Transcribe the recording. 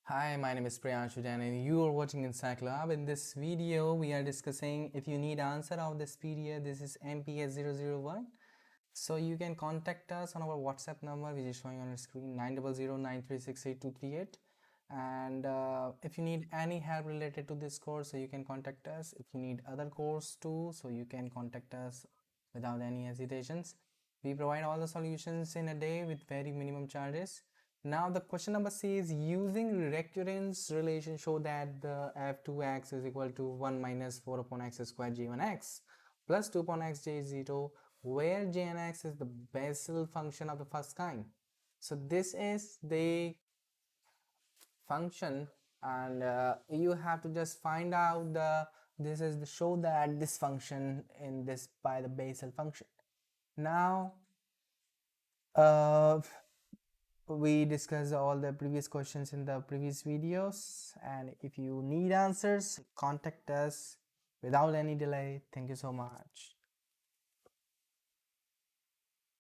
Hi, my name is Priyanshu Jain and you are watching Inside Club. In this video, we are discussing if you need answer of this PDF, this is MPS001. So you can contact us on our WhatsApp number which is showing on your screen 90093682238. And if you need any help related to this course, so you can contact us. If you need other course too, so you can contact us without any hesitations. We provide all the solutions in a day with very minimum charges. Now the question number C is using recurrence relation show that the f2x is equal to 1 minus 4 upon x squared j1x plus 2 upon x j0, where j and x is the Bessel function of the first kind. So this is the function, and you have to just find out this is the show that this function in this by the Bessel function. Now we discussed all the previous questions in the previous videos, and if you need answers, contact us without any delay. Thank you so much.